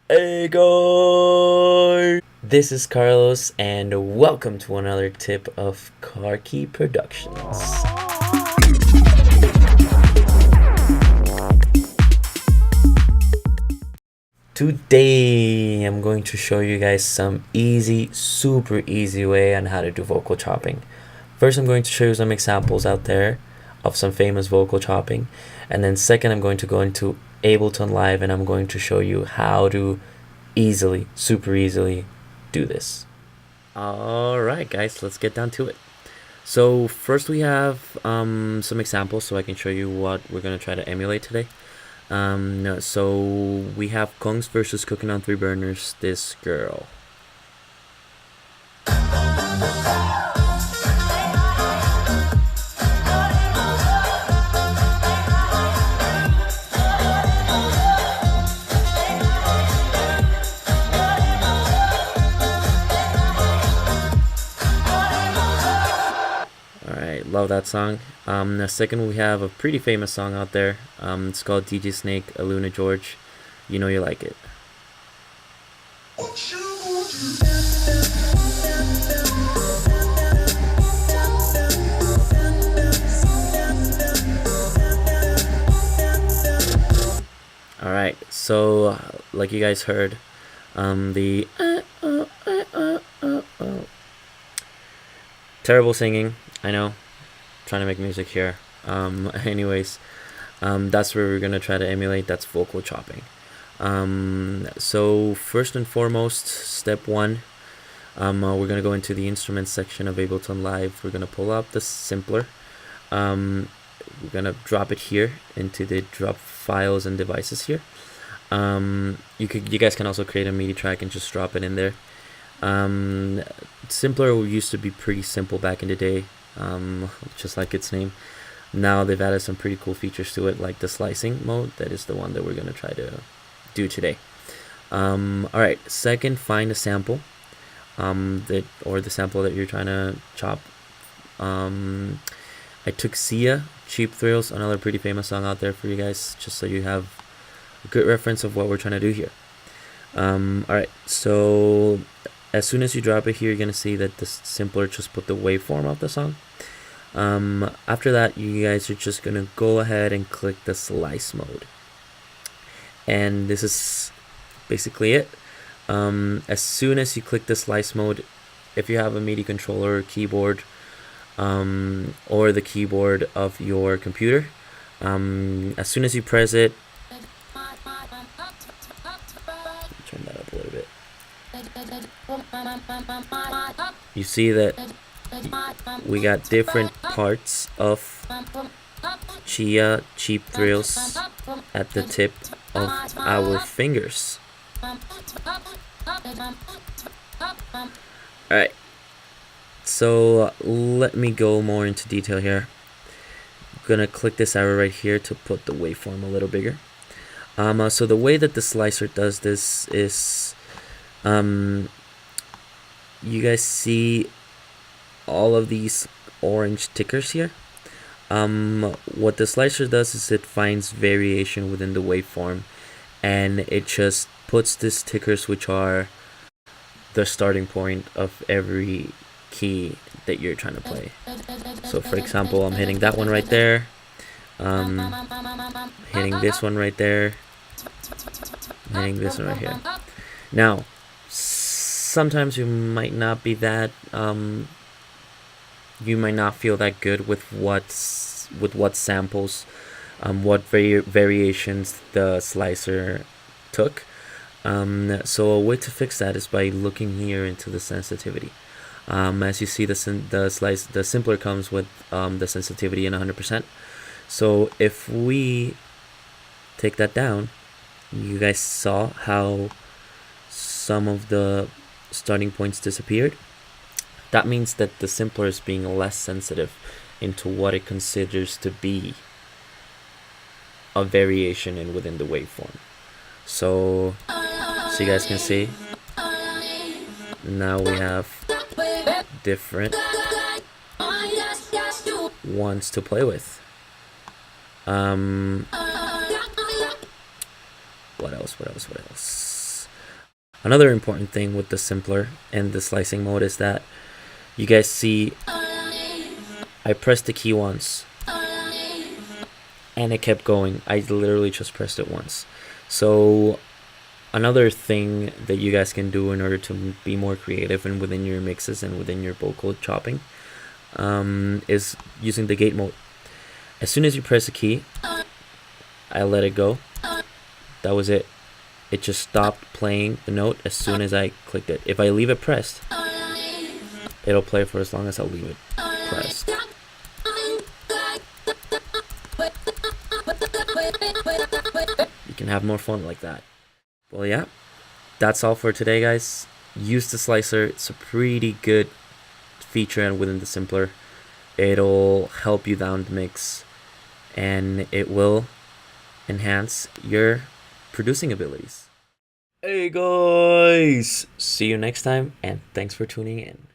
Hey guys! This is Carlos, and welcome to another tip of Car Key Productions. Today, I'm going to show you guys some super easy way on how to do vocal chopping. First, I'm going to show you some examples out there of some famous vocal chopping, and then second, I'm going to go into Ableton Live and I'm going to show you how to super easily do this. Alright guys, let's get down to it. So first we have some examples so I can show you what we're going to try to emulate today. So we have Kongs versus Cooking on 3 Burners, This Girl. Alright, love that song. The second we have a pretty famous song out there. It's called DJ Snake, AlunaGeorge. You know you like it. Alright, so like you guys heard, the terrible singing, I know, trying to make music here. Anyways, that's where we're gonna try to emulate. That's vocal chopping. So first and foremost, step one, we're gonna go into the instruments section of Ableton Live. We're gonna pull up the sampler. We're gonna drop it here into the drop files and devices here. You guys can also create a MIDI track and just drop it in there. Simpler used to be pretty simple back in the day, just like its name. Now they've added some pretty cool features to it, like the slicing mode. That is the one that we're going to try to do today. Alright, second, find a sample, the sample that you're trying to chop. I took Sia, Cheap Thrills, another pretty famous song out there for you guys, just so you have a good reference of what we're trying to do here. Alright, so as soon as you drop it here, you're gonna see that the simpler just put the waveform of the song. After that, you guys are just gonna go ahead and click the slice mode, and this is basically it. As soon as you click the slice mode, if you have a MIDI controller or keyboard, or the keyboard of your computer, as soon as you press it, turn that up a little bit, you see that we got different parts of Chia Cheap Thrills at the tip of our fingers. Alright, so let me go more into detail here. I'm gonna click this arrow right here to put the waveform a little bigger. So the way that the slicer does this is, you guys see all of these orange tickers here. What the slicer does is it finds variation within the waveform, and it just puts these tickers, which are the starting point of every key that you're trying to play. So for example, I'm hitting that one right there, hitting this one right there, hitting this one right here. Now sometimes you might not be that you might not feel that good with what samples, what variations the slicer took. So a way to fix that is by looking here into the sensitivity. As you see, the simpler comes with the sensitivity in 100%. So if we take that down, you guys saw how some of the starting points disappeared. That means that the simpler is being less sensitive into what it considers to be a variation in within the waveform. So you guys can see, now we have different ones to play with. What else? Another important thing with the simpler and the slicing mode is that you guys see I pressed the key once and it kept going. I literally just pressed it once. So another thing that you guys can do in order to be more creative and within your mixes and within your vocal chopping is using the gate mode. As soon as you press a key, I let it go. That was it. It just stopped playing the note as soon as I clicked it. If I leave it pressed, it'll play for as long as I'll leave it pressed. You can have more fun like that. Well, yeah, that's all for today, guys. Use the slicer. It's a pretty good feature and within the simpler. It'll help you down the mix and it will enhance your producing abilities. Hey guys, see you next time and thanks for tuning in.